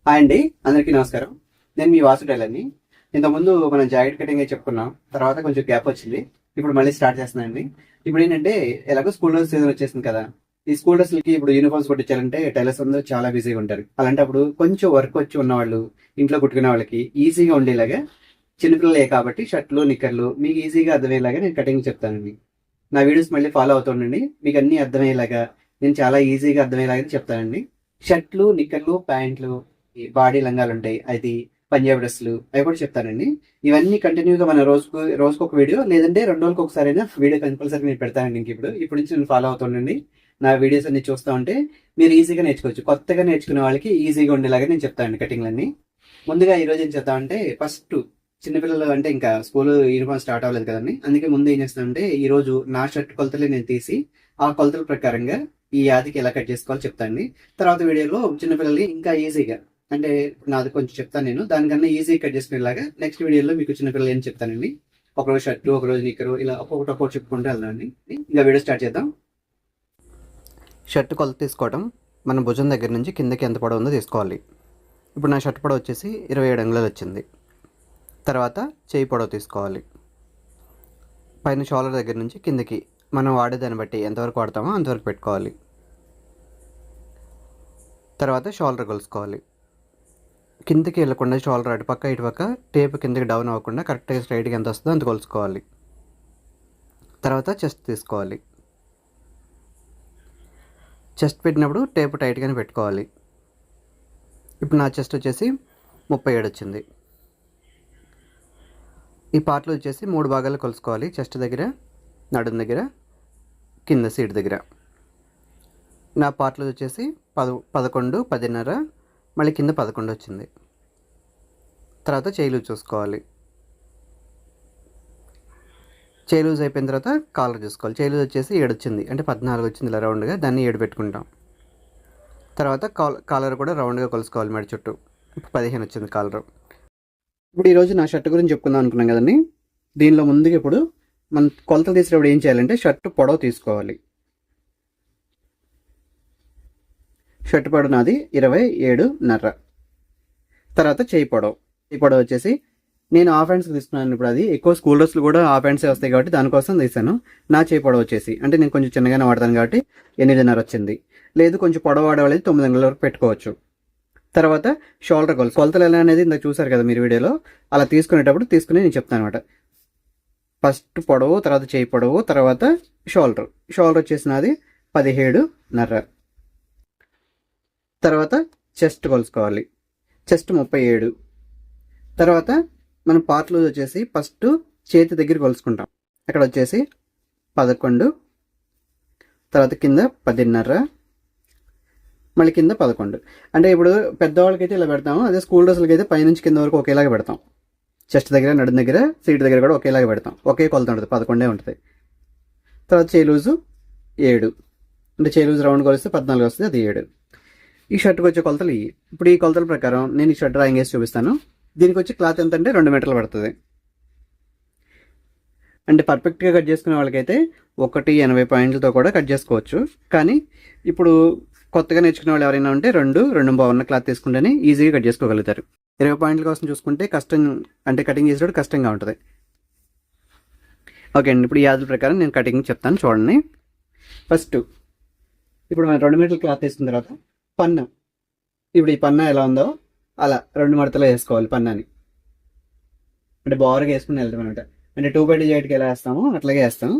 Hi అండి, అందరికీ నమస్కారం. నేను మీ వాసు టైలర్ని. ఇంతకుముందు మనం జాకెట్ కటింగ్ చెప్పుకున్నాం. తర్వాత కొంచెం గ్యాప్ వచ్చింది. ఇప్పుడు మళ్ళీ స్టార్ట్ చేస్తున్నానండి. ఇప్పుడు ఏంటంటే ఎలాగో స్కూల్ డ్రెస్ సీజన్ వచ్చేసింది కదా. ఈ స్కూల్ డ్రెస్లకి ఇప్పుడు యూనిఫామ్స్ కుట్టించాలంటే టైలర్స్ అందరూ చాలా బిజీగా ఉంటారు. అలాంటప్పుడు కొంచెం వర్క్ వచ్చి ఉన్న వాళ్ళు, ఇంట్లో కుట్టుకునే వాళ్ళకి ఈజీగా ఉండేలాగా చిన్నపిల్లలే కాబట్టి షర్ట్లు, నిక్కర్లు మీకు ఈజీగా అర్థమయ్యేలాగా నేను కటింగ్ చెప్తానండి. నా వీడియోస్ మళ్ళీ ఫాలో అవుతుండండి. మీకు అన్ని అర్థమయ్యేలాగా నేను చాలా ఈజీగా అర్థమయ్యేలాగా చెప్తానండి. షర్ట్లు, నిక్కర్లు, ప్యాంట్లు, ఈ బాడీ లంగాలు ఉంటాయి, అది పంజాబీ డ్రెస్సులు, అవి కూడా చెప్తానండి. ఇవన్నీ కంటిన్యూగా మన రోజుకు ఒక వీడియో, లేదంటే 2 రోజులకు ఒకసారైనా వీడియో కంపల్సరీ నేను పెడతానండి. ఇప్పుడు నుంచి నేను ఫాలో అవుతుండండి. నా వీడియోస్ అన్ని చూస్తూ ఉంటే మీరు ఈజీగా నేర్చుకోవచ్చు. కొత్తగా నేర్చుకునే వాళ్ళకి ఈజీగా ఉండేలాగా నేను చెప్తానండి కటింగ్లన్నీ. ముందుగా ఈ రోజు ఏం చేద్దామంటే, ఫస్ట్ చిన్నపిల్లలు అంటే ఇంకా స్కూల్ యూనిఫామ్ స్టార్ట్ అవ్వలేదు కదండి. అందుకే ముందు ఏం చేస్తానంటే, ఈ రోజు నా షర్ట్ కొలతలే నేను తీసి ఆ కొలతల ప్రకారంగా ఈ యాదికి ఎలా కట్ చేసుకోవాలో చెప్తానండి. తర్వాత వీడియోలో చిన్నపిల్లలు ఇంకా ఈజీగా, అంటే నాది కొంచెం చెప్తాను నేను, దానికన్నా ఈజీ కట్ చేసుకునేలాగా నెక్స్ట్ వీడియోలో మీకు చిన్నపిల్లలు ఏం చెప్తానండి. ఒకరోజు షర్టు, ఒకరోజు నిక్కరు, ఇలా ఒక్కొక్కటి చెప్పుకుంటూ వెళ్దామండి. ఇంకా వీడియో స్టార్ట్ చేద్దాం. షర్ట్ కొలత తీసుకోవడం, మన భుజం దగ్గర నుంచి కిందకి ఎంత పొడవు ఉందో తీసుకోవాలి. ఇప్పుడు నా షర్ట్ పొడవు వచ్చేసి 27 అంగుళాలు వచ్చింది. తర్వాత చేయి పొడవు తీసుకోవాలి. పైన షోల్డర్ దగ్గర నుంచి కిందకి మనం వాడేదాన్ని బట్టి ఎంతవరకు వాడతామో అంతవరకు పెట్టుకోవాలి. తర్వాత షోల్డర్ కొలుసుకోవాలి. కిందకి వెళ్ళకుండా షోల్డర్ అటుపక్క ఇటుపక్క టేప్ కిందకి డౌన్ అవ్వకుండా కరెక్ట్గా స్ట్రైట్గా ఎంత వస్తుందో అంత కొలుసుకోవాలి. తర్వాత చెస్ట్ తీసుకోవాలి. చెస్ట్ పెట్టినప్పుడు టేప్ టైట్గానే పెట్టుకోవాలి. ఇప్పుడు నా చెస్ట్ వచ్చేసి 37 వచ్చింది. ఈ పార్ట్లు వచ్చేసి 3 భాగాలు కొలుసుకోవాలి. చెస్ట్ దగ్గర, నడుం దగ్గర, కింద సీట్ దగ్గర. నా పార్ట్లు వచ్చేసి 11, 10.5, మళ్ళీ కింద 11 వచ్చింది. తర్వాత చేయి లూజ్ చూసుకోవాలి. చేయి లూజ్ అయిపోయిన తర్వాత కాలర్ చూసుకోవాలి. చేయి లూజ్ వచ్చేసి 7 వచ్చింది, అంటే 14 వచ్చింది ఇలా రౌండ్గా, దాన్ని 7 పెట్టుకుంటాం. తర్వాత కాలర్ కూడా రౌండ్గా కొలుసుకోవాలి మెడ చుట్టూ. ఇప్పుడు 15 వచ్చింది కాలర్. ఇప్పుడు ఈరోజు నా షర్ట్ గురించి చెప్పుకుందాం అనుకున్నాం కదండి. దీనిలో ముందుగా ఇప్పుడు మనం కొలతలు తీసేటప్పుడు ఏం చేయాలంటే, షర్ట్ పొడవు తీసుకోవాలి. షర్ట్ పొడవు నాది 27.5. తర్వాత చేయి పొడవు వచ్చేసి నేను హాఫ్ హ్యాండ్స్కి తీసుకున్నాను. ఇప్పుడు అది ఎక్కువ స్కూల్ డ్రెస్లు కూడా హాఫ్ హ్యాండ్సే వస్తాయి కాబట్టి దానికోసం తీసాను. నా చేయి పొడవు వచ్చేసి, అంటే నేను కొంచెం చిన్నగానే వాడతాను కాబట్టి 8.5 వచ్చింది. లేదు కొంచెం పొడవు వాడేవాళ్ళది 9 అంగుళాల వరకు పెట్టుకోవచ్చు. తర్వాత షోల్డర్ కొలతలు ఎలా అనేది ఇందాక చూసారు కదా మీరు వీడియోలో. అలా తీసుకునేటప్పుడు నేను చెప్తాను అనమాట. ఫస్ట్ పొడవు, తర్వాత చేయి పొడవు, తర్వాత షోల్డర్ వచ్చేసి నాది 17.5. తర్వాత చెస్ట్ కొలుసుకోవాలి. చెస్ట్ 37. తర్వాత మనం పార్ట్ లూజ్ వచ్చేసి ఫస్ట్ చేతి దగ్గర కొలుసుకుంటాం. అక్కడ వచ్చేసి 11, తర్వాత కింద 10.5, మళ్ళీ కింద 11. అంటే ఇప్పుడు పెద్దవాళ్ళకైతే ఇలా పెడతాము, అదే స్కూల్ డ్రెస్లకి అయితే పైనుంచి కింద వరకు ఒకేలాగా పెడతాం. చెస్ట్ దగ్గర, నడుం దగ్గర, సీట్ దగ్గర కూడా ఒకేలాగా పెడతాం. ఒకే కొలత ఉంటుంది, 11 ఉంటుంది. తర్వాత చేయి లూజు 7, అంటే చేయి లూజు రౌండ్ కొలిస్తే 14 వస్తుంది, అది 7. ఈ షర్ట్కి వచ్చే కొలతలు ఇవి. ఇప్పుడు ఈ కొలతల ప్రకారం నేను ఈ షర్ట్ డ్రాయింగ్ వేసి చూపిస్తాను. దీనికి వచ్చి క్లాత్ ఎంత అంటే 2 మీటర్లు పడుతుంది. అంటే పర్ఫెక్ట్గా కట్ చేసుకునే వాళ్ళకైతే 1.80 పాయింట్లతో కూడా కట్ చేసుకోవచ్చు. కానీ ఇప్పుడు కొత్తగా నేర్చుకునే వాళ్ళు ఎవరైనా ఉంటే 2 క్లాత్ తీసుకుంటేనే ఈజీగా కట్ చేసుకోగలుగుతారు. 20 పాయింట్ల కోసం చూసుకుంటే కష్టం, అంటే కటింగ్ చేసేటప్పుడు కష్టంగా ఉంటుంది. ఓకే అండి, ఇప్పుడు ఈ యాదుల ప్రకారం నేను కటింగ్ చెప్తాను చూడండి. ఫస్ట్ ఇప్పుడు మనం 2 మీటర్ల క్లాత్ తీసుకున్న తర్వాత పన్నా, ఇప్పుడు ఈ పన్నా ఎలా ఉందో అలా 2 మడతలో వేసుకోవాలి పన్నాని. అంటే బారుగా వేసుకుని వెళ్తాం అనమాట. అంటే 2 జాకెట్కి ఎలా వేస్తామో అట్లాగే వేస్తాము.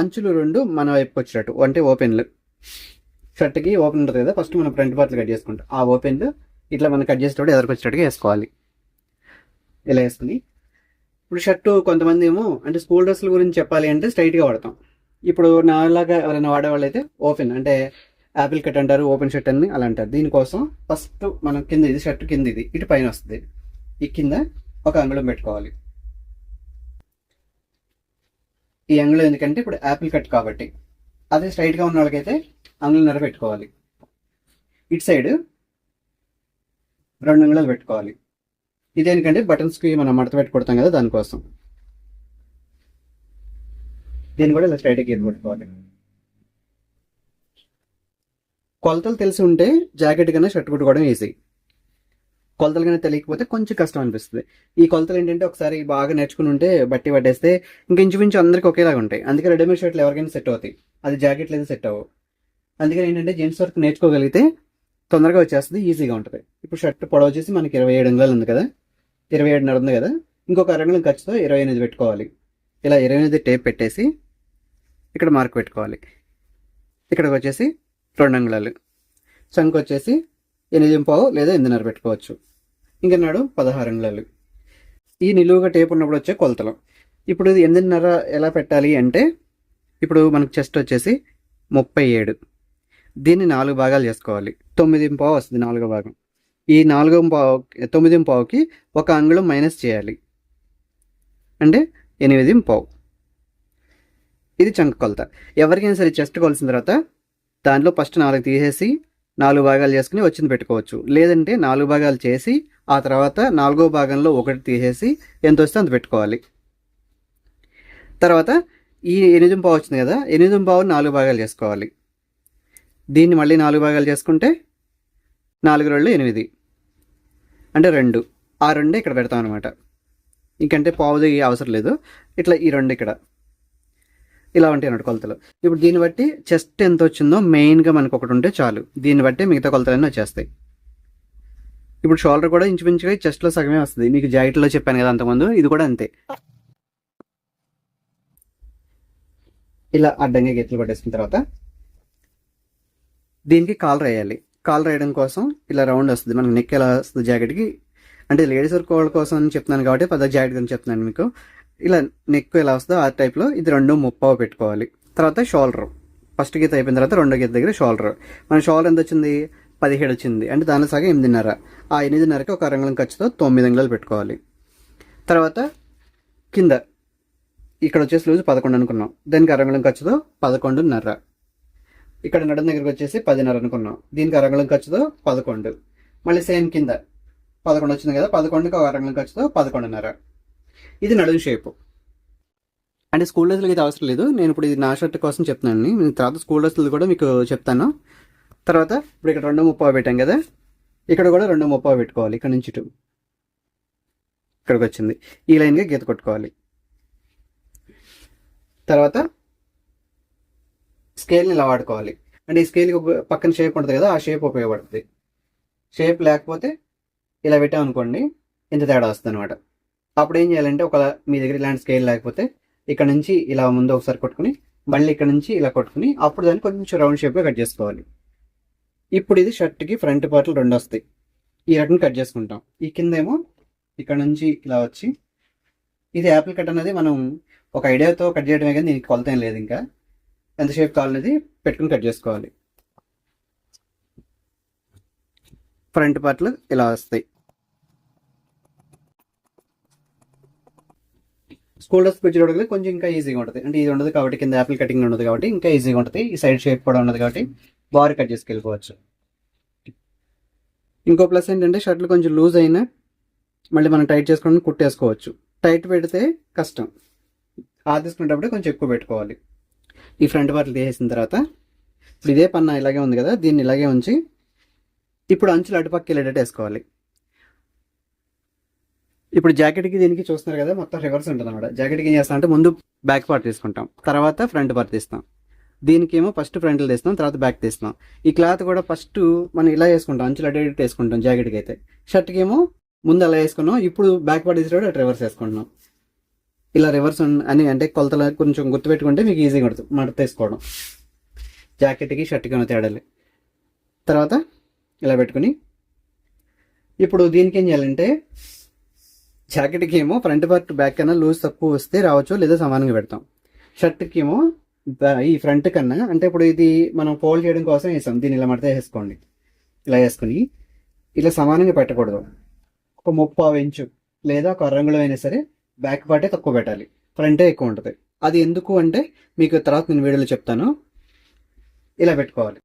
అంచులు 2 మన వైపుకి వచ్చేటట్టు, అంటే ఓపెన్లు. షర్ట్కి ఓపెన్ ఉంటుంది కదా, ఫస్ట్ మనం ఫ్రంట్ పార్ట్లు కట్ చేసుకుంటాం. ఆ ఓపెన్లు ఇట్లా మనం కట్ చేసేటప్పుడు ఎదురుకొచ్చేటట్టుగా వేసుకోవాలి. ఇలా వేసుకుని ఇప్పుడు షర్టు కొంతమంది ఏమో అంటే స్కూల్ డ్రెస్ల గురించి చెప్పాలి అంటే స్ట్రైట్గా వాడతాం. ఇప్పుడు నాలాగా ఎవరైనా వాడేవాళ్ళు అయితే ఓపెన్, అంటే యాపిల్ కట్ అంటారు, ఓపెన్ షర్ట్ అని అలా అంటారు. దీనికోసం ఫస్ట్ మనం కింద, ఇది షర్ట్ కింద, ఇది ఇటు పైన వస్తుంది. ఈ కింద ఒక అంగుళం పెట్టుకోవాలి. ఈ అంగుళం ఎందుకంటే ఇప్పుడు యాపిల్ కట్ కాబట్టి. అదే స్ట్రైట్గా ఉన్న వాళ్ళకైతే అంగుళంన్నర పెట్టుకోవాలి. ఇటు సైడ్ 2 అంగుళాలు పెట్టుకోవాలి. ఇదేంటంటే బటన్స్కి మనం మడత పెట్టి కొడతాం కదా, దానికోసం. దీన్ని కూడా ఇలా స్ట్రైట్గా గీత పెట్టుకోవాలి. కొలతలు తెలిసి ఉంటే జాకెట్ కన్నా షర్ట్ కుట్టుకోవడం ఈజీ. కొలతలు కన్నా తెలియకపోతే కొంచెం కష్టం అనిపిస్తుంది. ఈ కొలతలు ఏంటంటే ఒకసారి బాగా నేర్చుకుని ఉంటే బట్టి పట్టేస్తే ఇంక ఇంచుమించు అందరికి ఒకేలాగా ఉంటాయి. అందుకే రెడీమేడ్ షర్ట్లు ఎవరికైనా సెట్ అవుతాయి, అది జాకెట్లు అయితే సెట్ అవ్వవు. అందుకని ఏంటంటే జెంట్స్ వర్క్ నేర్చుకోగలిగితే తొందరగా వచ్చేస్తుంది, ఈజీగా ఉంటుంది. ఇప్పుడు షర్ట్ పొడవు వచ్చేసి మనకి 27 అంగుళాలు ఉంది కదా, 27.5 ఉంది కదా, ఇంకొక అరంగుళం ఖర్చుతో 28 పెట్టుకోవాలి. ఇలా 28 టేప్ పెట్టేసి ఇక్కడ మార్క్ పెట్టుకోవాలి. ఇక్కడికి వచ్చేసి 2 అంగుళాలు, చంక్ వచ్చేసి 8.5 లేదా 8.5 పెట్టుకోవచ్చు. ఇంకా నాడు 16 అంగుళాలు. ఈ నిలువుగా టేప్ ఉన్నప్పుడు వచ్చే కొలతలు. ఇప్పుడు ఇది 8.5 ఎలా పెట్టాలి అంటే, ఇప్పుడు మనకు చెస్ట్ వచ్చేసి 37, దీన్ని 4 భాగాలు చేసుకోవాలి. 9.5 వస్తుంది 4వ భాగం. ఈ 9.5కి 1 అంగుళం మైనస్ చేయాలి, అంటే 8.5. ఇది చంక కొలత. ఎవరికైనా సరే చెస్ట్ కొలిసిన తర్వాత దాంట్లో ఫస్ట్ 4 తీసేసి 4 భాగాలు చేసుకుని వచ్చింది పెట్టుకోవచ్చు. లేదంటే 4 భాగాలు చేసి ఆ తర్వాత 4వ భాగంలో 1 తీసేసి ఎంత వస్తే అంత పెట్టుకోవాలి. తర్వాత ఈ 8.5 వచ్చింది కదా, 8.5 4 భాగాలు చేసుకోవాలి. దీన్ని మళ్ళీ 4 భాగాలు చేసుకుంటే 4 2 8, అంటే 2. ఆ 2 ఇక్కడ పెడతాం అనమాట. ఇంకంటే పావుది అవసరం లేదు. ఇట్లా ఈ 2 ఇక్కడ ఇలా ఉంటాయి అన్నట్టు కొలతలు. ఇప్పుడు దీన్ని బట్టి చెస్ట్ ఎంత వచ్చిందో మెయిన్గా మనకు ఒకటి ఉంటే చాలు, దీన్ని బట్టి మిగతా కొలతలన్నీ వచ్చేస్తాయి. ఇప్పుడు షోల్డర్ కూడా ఇంచుమించుగా చెస్ట్లో సగమే వస్తుంది. మీకు జాకెట్లో చెప్పాను కదా అంతకుముందు, ఇది కూడా అంతే. ఇలా అడ్డంగా గీతలు పట్టేసిన తర్వాత దీనికి కాలర్ వేయాలి. కాలర్ వేయడం కోసం ఇలా రౌండ్ వస్తుంది. మనకు నెక్ ఎలా వస్తుంది జాకెట్కి, అంటే లేడీస్ వర్క్ వాళ్ళ కోసం అని చెప్తున్నాను కాబట్టి పెద్ద జాకెట్ అని చెప్తున్నాను మీకు. ఇలా నెక్ ఎలా వస్తుందో ఆ టైప్లో ఇది 2.5 పెట్టుకోవాలి. తర్వాత షోల్డర్ ఫస్ట్ గీత అయిపోయిన తర్వాత 2వ గీత దగ్గర షోల్డర్. మన షోల్డర్ ఎంత వచ్చింది, 17 వచ్చింది, అంటే దాని సగం 8.5. ఆ 8.5కి 1 అంగుళం ఖర్చుతో 9 అంగుళాలు పెట్టుకోవాలి. తర్వాత కింద ఇక్కడ వచ్చేసి లూజ్ 11 అనుకున్నాం, దానికి 1 అంగుళం ఖర్చుతో 11.5. ఇక్కడ నడుం దగ్గరికి వచ్చేసి 10.5 అనుకున్నాం, దీనికి 1 అంగుళం ఖర్చుతో 11. మళ్ళీ సేమ్ కింద 11 వచ్చింది కదా, 11కి 1 అంగుళం ఖర్చుతో 11.5. ఇది నడుం షేపు. అంటే స్కూల్ డ్రెస్లకి అయితే అవసరం లేదు, నేను ఇప్పుడు ఇది నా షర్ట్ కోసం చెప్తున్నాను. నేను తర్వాత స్కూల్ డ్రెస్లు కూడా మీకు చెప్తాను. తర్వాత ఇప్పుడు ఇక్కడ 2.5 పెట్టాం కదా, ఇక్కడ కూడా 2.5 పెట్టుకోవాలి. ఇక్కడ నుంచి ఇక్కడికి వచ్చింది, ఈ లైన్గా గీత కొట్టుకోవాలి. తర్వాత స్కేల్ని ఇలా వాడుకోవాలి. అంటే ఈ స్కేల్కి పక్కన షేప్ ఉంటుంది కదా, ఆ షేప్ ఉపయోగపడుతుంది. షేప్ లేకపోతే ఇలా పెట్టామనుకోండి ఇంత తేడా వస్తుంది అనమాట. అప్పుడు ఏం చేయాలంటే, ఒకవేళ మీ దగ్గర ఇలాంటి స్కేల్ లేకపోతే ఇక్కడ నుంచి ఇలా ముందు ఒకసారి కొట్టుకుని మళ్ళీ ఇక్కడ నుంచి ఇలా కొట్టుకుని అప్పుడు దాన్ని కొంచెం రౌండ్ షేప్గా కట్ చేసుకోవాలి. ఇప్పుడు ఇది షర్ట్కి ఫ్రంట్ పార్ట్లు 2 వస్తాయి, ఈ రకంగా కట్ చేసుకుంటాం. ఈ కింద ఏమో ఇక్కడ నుంచి ఇలా వచ్చి, ఇది యాపిల్ కట్ అనేది మనం ఒక ఐడియాతో కట్ చేయడమే కానీ దీనికి కొలత ఏం లేదు. ఇంకా ఎంత షేప్ కావాలనేది పెట్టుకుని కట్ చేసుకోవాలి. ఫ్రంట్ పార్ట్లు ఇలా వస్తాయి. స్కూల్ డ్రెస్ కుచ్చేటప్పుడు కొంచెం ఇంకా ఈజీగా ఉంటుంది. అంటే ఇది ఉండదు కాబట్టి, కింద యాపిల్ కటింగ్ ఉండదు కాబట్టి ఇంకా ఈజీగా ఉంటుంది. ఈ సైడ్ షేప్ కూడా ఉండదు కాబట్టి బాగా కట్ చేసుకెళ్ళిపోవచ్చు. ఇంకో ప్లస్ ఏంటంటే, షర్ట్లు కొంచెం లూజ్ అయినా మళ్ళీ మనం టైట్ చేసుకొని కుట్టేసుకోవచ్చు. టైట్ పెడితే కష్టం, తీసుకునేటప్పుడు కొంచెం ఎక్కువ పెట్టుకోవాలి. ఈ ఫ్రంట్ పార్ట్లు తీసేసిన తర్వాత ఇప్పుడు ఇదే పన్నా ఇలాగే ఉంది కదా, దీన్ని ఇలాగే ఉంచి ఇప్పుడు అంచులు అటుపక్క వెళ్ళేటట్టు వేసుకోవాలి. ఇప్పుడు జాకెట్కి దీనికి చూస్తున్నారు కదా, మొత్తం రివర్స్ ఉంటుంది అనమాట. జాకెట్కి ఏం చేస్తాం అంటే, ముందు బ్యాక్ పార్ట్ తీసుకుంటాం, తర్వాత ఫ్రంట్ పార్ట్ తీస్తాం. దీనికేమో ఫస్ట్ ఫ్రంట్లో తీస్తాం, తర్వాత బ్యాక్ తీస్తాం. ఈ క్లాత్ కూడా ఫస్ట్ మనం ఇలా వేసుకుంటాం, అంచులు అటు ఇటు వేసుకుంటాం. జాకెట్కి అయితే, షర్ట్కి ఏమో ముందు అలా వేసుకున్నాం, ఇప్పుడు బ్యాక్ పార్ట్ తీసేటప్పుడు అటు రివర్స్ వేసుకుంటున్నాం. ఇలా రివర్స్ అని అంటే కొలతలు కొంచెం గుర్తుపెట్టుకుంటే మీకు ఈజీగా ఉంటుంది మడత వేసుకోవడం. జాకెట్కి షర్ట్కి ఉన్న తేడాలి. తర్వాత ఇలా పెట్టుకుని ఇప్పుడు దీనికి ఏం చేయాలంటే, జాకెట్కి ఏమో ఫ్రంట్ పార్ట్ బ్యాక్ కన్నా లూజ్ తక్కువ వస్తే రావచ్చు, లేదా సమానంగా పెడతాం. షర్ట్కి ఏమో ఈ ఫ్రంట్ కన్నా, అంటే ఇప్పుడు ఇది మనం ఫోల్డ్ చేయడం కోసం వేసాం, దీన్ని ఇలా మడత వేసుకోండి. ఇలా వేసుకుని ఇలా సమానంగా పెట్టకూడదు. ఒక 30 ఇంచు లేదా 1 అంగుళం అయినా సరే బ్యాక్ పార్టే తక్కువ పెట్టాలి, ఫ్రంటే ఎక్కువ ఉంటుంది. అది ఎందుకు అంటే మీకు తర్వాత నేను వీడియోలో చెప్తాను. ఇలా పెట్టుకోవాలి.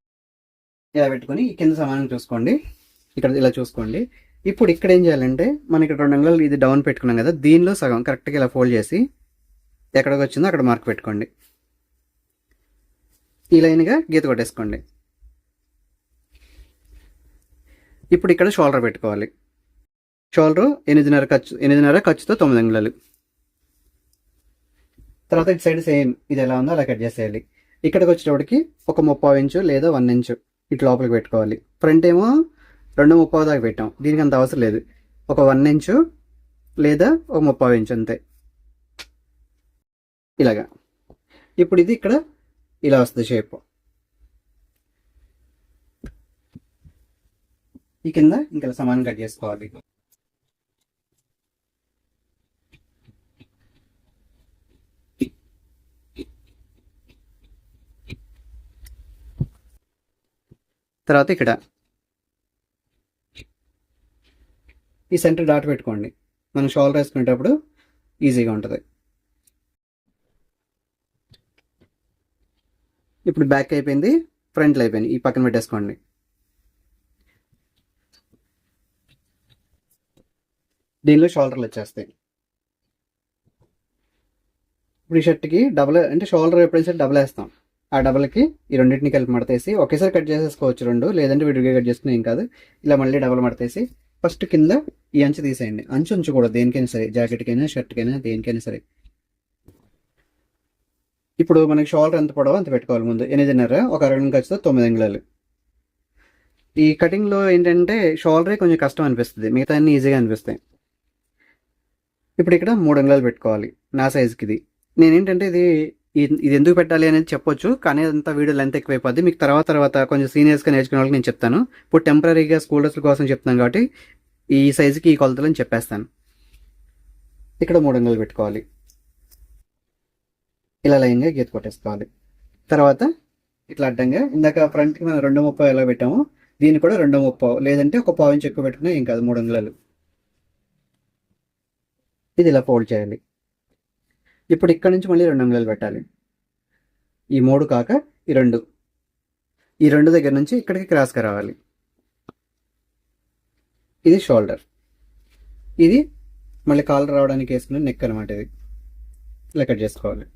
ఇలా పెట్టుకొని కింద సమానంగా చూసుకోండి, ఇక్కడ ఇలా చూసుకోండి. ఇప్పుడు ఇక్కడ ఏం చేయాలంటే, మనం ఇక్కడ 2 అంగుళాలు ఇది డౌన్ పెట్టుకున్నాం కదా, దీనిలో సగం కరెక్ట్గా ఇలా ఫోల్డ్ చేసి ఎక్కడికి వచ్చిందో అక్కడ మార్క్ పెట్టుకోండి. ఈ లైన్గా గీత కొట్టేసుకోండి. ఇప్పుడు ఇక్కడ షోల్డర్ పెట్టుకోవాలి. షోల్డర్ 8.5 ఖర్చుతో 9 అంగుళాలు. తర్వాత ఇటు సైడ్ సేమ్ ఇది ఎలా ఉందో అలా కట్ చేసేయాలి. ఇక్కడికి వచ్చేటప్పటికి ఒక 30 ఇంచు లేదా 1 ఇంచు ఇటు లోపలికి పెట్టుకోవాలి. ఫ్రంట్ ఏమో 2.30 దాకా పెట్టాం, దీనికి అంత అవసరం లేదు. ఒక 1 ఇంచు లేదా ఒక 30 ఇంచు అంతే, ఇలాగా. ఇప్పుడు ఇది ఇక్కడ ఇలా వస్తుంది షేప్. ఈ కింద ఇంకా సమానం కట్ చేసుకోవాలి. తర్వాత ఇక్కడ ఈ సెంటర్ డాట్ పెట్టుకోండి, మనం షోల్డర్ వేసుకునేటప్పుడు ఈజీగా ఉంటుంది. ఇప్పుడు బ్యాక్ అయిపోయింది, ఫ్రంట్లో అయిపోయింది. ఈ పక్కన పెట్టేసుకోండి. దీనిలో షోల్డర్లు వచ్చేస్తాయి. ఇప్పుడు ఈ షర్ట్కి డబుల్ అంటే షోల్డర్ ఎప్పుడైనా సరే డబుల్ వేస్తాం. ఆ డబల్కి ఈ రెండింటిని కలిపి మడతేసి ఒకేసారి కట్ చేసేసుకోవచ్చు 2, లేదంటే విడిగా కట్ చేసుకుని ఏం కాదు. ఇలా మళ్ళీ డబల్ మడతేసి ఫస్ట్ కింద ఈ అంచు తీసేయండి. అంచు ఉంచకూడదు దేనికైనా సరే, జాకెట్కైనా షర్ట్కైనా దేనికైనా సరే. ఇప్పుడు మనకి షోల్డర్ ఎంత పొడవో అంత పెట్టుకోవాలి. ముందు 8.5, ఒక 2 ఖర్చుతో 9 అంగుళాలు. ఈ కటింగ్లో ఏంటంటే షోల్డరే కొంచెం కష్టం అనిపిస్తుంది, మిగతా అన్ని ఈజీగా అనిపిస్తాయి. ఇప్పుడు ఇక్కడ 3 అంగుళాలు పెట్టుకోవాలి నా సైజుకి. ఇది నేనేంటంటే ఇది ఎందుకు పెట్టాలి అనేది చెప్పొచ్చు, కానీ అదంతా వీడియో లెంత్ ఎక్కువైపోద్ది. మీకు తర్వాత కొంచెం సీనియర్స్గా నేర్చుకునే వాళ్ళకి నేను చెప్తాను. ఇప్పుడు టెంపరీగా స్కూల్ డ్రెస్ల కోసం చెప్తాను కాబట్టి ఈ సైజుకి ఈ కొలతలని చెప్పేస్తాను. ఇక్కడ 3 అంగుళాలు పెట్టుకోవాలి. ఇలా లైన్గా గీత కొట్టేసుకోవాలి. తర్వాత ఇట్లా అడ్డంగా ఇందాక ఫ్రంట్కి మనం 2.30 ఎలా పెట్టామో దీన్ని కూడా 2.30, లేదంటే ఒక 1/4 ఇంచు ఎక్కువ పెట్టుకున్నా ఏం కాదు. 3 అంగుళాలు ఇది ఇలా ఫోల్డ్ చేయాలి. ఇప్పుడు ఇక్కడ నుంచి మళ్ళీ 2 అంగుళాలు పెట్టాలి. ఈ 3 కాక ఈ 2, ఈ 2 దగ్గర నుంచి ఇక్కడికి క్రాస్గా రావాలి. ఇది షోల్డర్, ఇది మళ్ళీ కాలర్ రావడానికి వేసుకునే నెక్ అనమాట. ఇది ఇలా కట్ చేసుకోవాలి.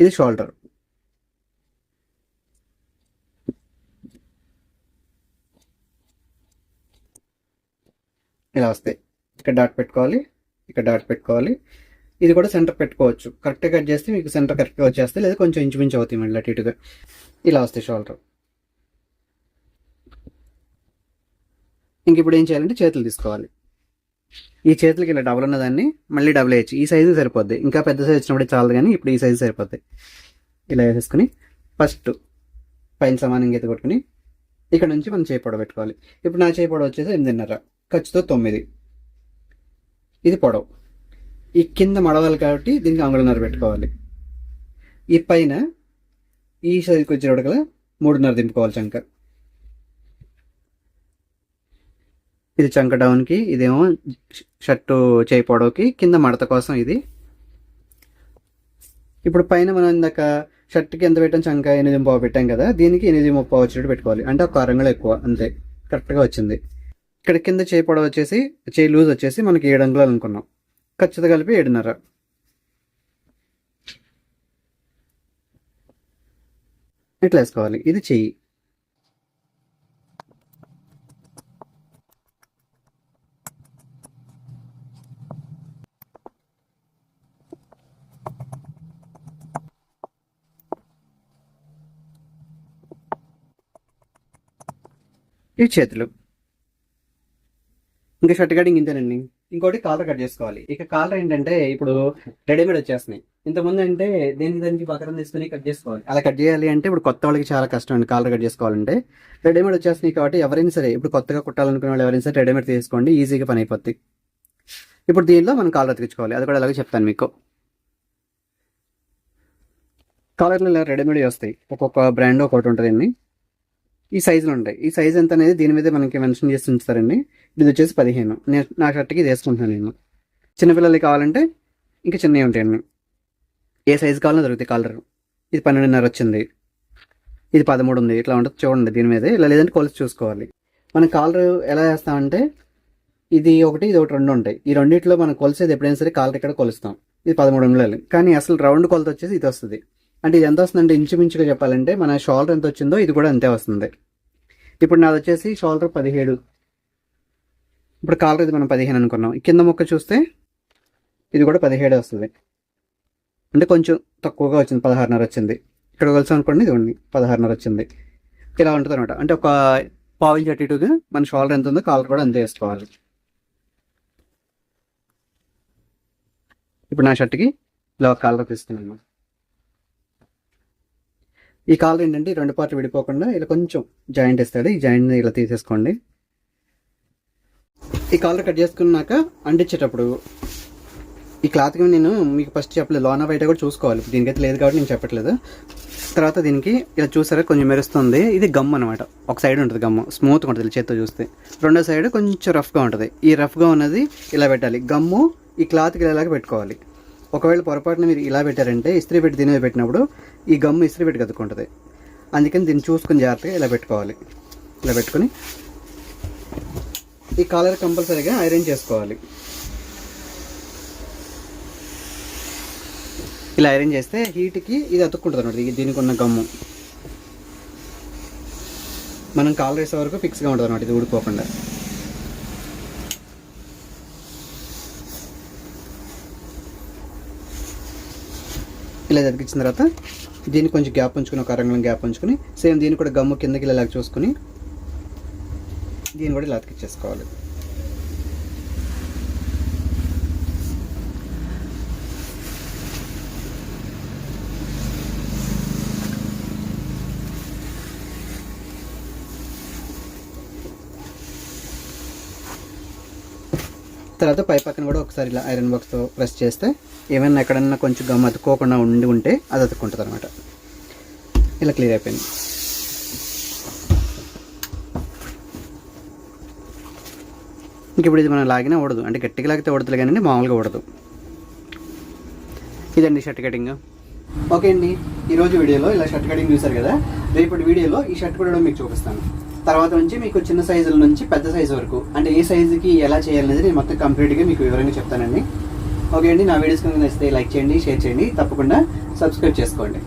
ఇది షోల్డర్. ఇలా వస్తాయి. ఇక్కడ డాట్ పెట్టుకోవాలి, ఇక్కడ డాట్ పెట్టుకోవాలి. ఇది కూడా సెంటర్ పెట్టుకోవచ్చు. కరెక్ట్గా కట్ చేస్తే మీకు సెంటర్ కరెక్ట్గా వచ్చేస్తే, లేదా కొంచెం ఇంచుమించు అవుతాయి మళ్ళీ అటు ఇటుగా. ఇలా వస్తాయి షోల్డర్. ఇంక ఇప్పుడు ఏం చేయాలంటే చేతులు తీసుకోవాలి. ఈ చేతులకి ఇలా డబుల్ ఉన్నదాన్ని మళ్ళీ డబుల్ వేయచ్చు. ఈ సైజు సరిపోద్ది, ఇంకా పెద్ద సైజు వచ్చినప్పుడు చాలదు, కానీ ఇప్పుడు ఈ సైజు సరిపోద్ది. ఇలా వేసేసుకుని ఫస్ట్ పైన సమానంగా ఎత్తి కొట్టుకుని ఇక్కడ నుంచి మనం చేయి పొడవు పెట్టుకోవాలి. ఇప్పుడు నా చేయి పొడవు వచ్చేసి 8.5, ఖర్చుతో 9. ఇది పొడవు. ఈ కింద మడవాలి కాబట్టి దీనికి 1.5 అంగుళం పెట్టుకోవాలి. ఈ పైన ఈ సైజుకి వచ్చేటప్పుడు 3.5 దింపుకోవాలి చంక. ఇది చంక డౌన్కి, ఇదేమో షర్టు చేయి పొడవుకి, కింద మడత కోసం ఇది. ఇప్పుడు పైన మనం ఇందాక షర్ట్కి ఎంత పెట్టాం, చంక 8.5 పెట్టాం కదా, దీనికి 8.30 వచ్చేటట్టు పెట్టుకోవాలి. అంటే ఒక 6 అంగుళం ఎక్కువ, అంతే కరెక్ట్గా వచ్చింది. ఇక్కడ కింద చేయి పొడవు వచ్చేసి, చేయి లూజ్ వచ్చేసి మనకి 7 అంగుళాలు అనుకున్నాం, ఖర్చుతో కలిపి 7.5. ఇట్లా వేసుకోవాలి. ఇది చెయ్యి. ఈ చేతులు. ఇంకా షర్ట్ కటింగ్ ఇంతేనండి. ఇంకోటి కాలర్ కట్ చేసుకోవాలి. ఇక కాలర్ ఏంటంటే ఇప్పుడు రెడీమేడ్ వచ్చేస్తున్నాయి. ఇంతకుముందు అంటే దానికి బకరం తీసుకుని కట్ చేసుకోవాలి. అలా కట్ చేయాలి అంటే ఇప్పుడు కొత్త వాళ్ళకి చాలా కష్టం అండి కాలర్ కట్ చేసుకోవాలంటే. రెడీమేడ్ వచ్చేస్తున్నాయి కాబట్టి ఎవరైనా సరే ఇప్పుడు కొత్తగా కుట్టాలనుకునే వాళ్ళు ఎవరైనా సరే రెడీమేడ్ తీసుకోండి, ఈజీగా పని అయిపోద్ది. ఇప్పుడు దీనిలో మనం కాలర్ అతికించుకోవాలి, అది కూడా అలాగే చెప్తాను మీకు. కాలర్లు ఇలా రెడీమేడ్ వస్తాయి, ఒక్కొక్క బ్రాండ్ ఒకటి ఉంటుందండి. ఈ సైజులు ఉంటాయి. ఈ సైజ్ ఎంత అనేది దీని మీద మనకి మెన్షన్ చేసి ఉంచుతారండి. ఇది వచ్చేసి 15. నా షర్ట్కి ఇది వేసుకుంటున్నాను నేను. చిన్నపిల్లలకి కావాలంటే ఇంకా చిన్నవి ఉంటాయండి. ఏ సైజు కావాలో దొరుకుతాయి. కాలర్ ఇది 12.5 వచ్చింది, ఇది 13 ఉంది, ఇట్లా ఉంటుంది చూడండి దీని మీద. ఇలా లేదంటే కొలిసి చూసుకోవాలి. మనం కాలర్ ఎలా వేస్తామంటే ఇది ఒకటి, ఇది ఒకటి, 2 ఉంటాయి. ఈ రెండింటిలో మనం కొలిసేది ఎప్పుడైనా సరే కాలర్ ఇక్కడ కొలుస్తాం. ఇది 13 అంగుళాలు, కానీ అసలు రౌండ్ కొలత వచ్చేసి ఇది వస్తుంది. అంటే ఇది ఎంత వస్తుందంటే ఇంచుమించుగా చెప్పాలంటే మన షోల్డర్ ఎంత వచ్చిందో ఇది కూడా అంతే వస్తుంది. ఇప్పుడు నాది వచ్చేసి షోల్డర్ 17. ఇప్పుడు కాలర్ ఇది మనం 15 అనుకున్నాం. కింద ముక్క చూస్తే ఇది కూడా 17 వస్తుంది, అంటే కొంచెం తక్కువగా వచ్చింది, 16.5 వచ్చింది. ఇక్కడ కలిసి అనుకోండి, ఇది 16.5 వచ్చింది. ఇలా ఉంటుంది అనమాట. అంటే ఒక పావు ఇంచ్ అటు ఇటుగా మన షోల్డర్ ఎంత ఉందో కాలర్ కూడా అంతే వేసుకోవాలి. ఇప్పుడు నా షర్ట్కి ఇలా ఒక కాలర్ తీసుకున్నాను. ఈ కాలర్ ఏంటంటే ఈ 2 పార్ట్లు విడిపోకుండా ఇలా కొంచెం జాయింట్ ఇస్తాడు. ఈ జాయింట్ ఇలా తీసేసుకోండి. ఈ కాలర్ కట్ చేసుకున్నాక అంటించేటప్పుడు ఈ క్లాత్కి నేను మీకు ఫస్ట్ చెప్పలేదు, లోన బయట కూడా చూసుకోవాలి. దీనికైతే లేదు కాబట్టి నేను చెప్పట్లేదు. తర్వాత దీనికి ఇలా చూసారా కొంచెం మెరుస్తుంది, ఇది గమ్ అనమాట. ఒక సైడ్ ఉంటుంది గమ్, స్మూత్గా ఉంటుంది చేత్తో చూస్తే. రెండో సైడ్ కొంచెం రఫ్గా ఉంటుంది. ఈ రఫ్గా ఉన్నది ఇలా పెట్టాలి. గమ్ము ఈ క్లాత్కి ఇలాగ పెట్టుకోవాలి. ఒకవేళ పొరపాటున మీరు ఇలా పెట్టారంటే ఇస్త్రీ పెట్టి దీని మీద పెట్టినప్పుడు ఈ గమ్ము ఇస్త్రీ పెట్టి కదుకుంటుంది. అందుకని దీన్ని చూసుకుని జాగ్రత్తగా ఇలా పెట్టుకోవాలి. ఇలా పెట్టుకుని ఈ కాలర్ కంపల్సరీగా ఐరన్ చేసుకోవాలి. ఇలా ఐరన్ చేస్తే హీట్కి ఇది అతుక్కుంటుంది అన్నమాట. దీనికి ఉన్న గమ్ము మనం కాలర్ వేసే వరకు ఫిక్స్గా ఉంటుంది అన్నమాట, ఇది ఊడిపోకుండా. ఇలా అతికించిన తర్వాత దీనికి కొంచెం గ్యాప్ ఉంచుకుని, ఒక అరంగుళం గ్యాప్ ఉంచుకుని సేమ్ దీన్ని కూడా గమ్ము కిందకి ఇలా చూసుకుని దీన్ని కూడా ఇలా అతికిచ్చేసుకోవాలి. తర్వాత పై పక్కన కూడా ఒకసారి ఇలా ఐరన్ బాక్స్తో ప్రెస్ చేస్తే ఏమైనా ఎక్కడన్నా కొంచెం గమ్ అతుక్కోకుండా ఉంటే అది అతుక్కుంటుంది అనమాట. ఇలా క్లియర్ అయిపోయింది. ఇంక ఇప్పుడు ఇది మనం లాగినా ఊడదు, అంటే గట్టిగా లాగితే ఊడదులే కానీ మామూలుగా ఊడదు. ఇదండి షర్ట్ కటింగ్. ఓకే అండి, ఈరోజు వీడియోలో ఇలా షర్ట్ కటింగ్ చూసారు కదా. రేపటి వీడియోలో ఈ షర్ట్ కూడా మీకు చూపిస్తాను. తర్వాత నుంచి మీకు చిన్న సైజుల నుంచి పెద్ద సైజు వరకు, అంటే ఏ సైజుకి ఎలా చేయాలనేది నేను మొత్తం కంప్లీట్గా మీకు వివరంగా చెప్తానండి. ఓకే అండి, నా వీడియోస్ కనుక నచ్చితే లైక్ చేయండి, షేర్ చేయండి, తప్పకుండా సబ్స్క్రైబ్ చేసుకోండి.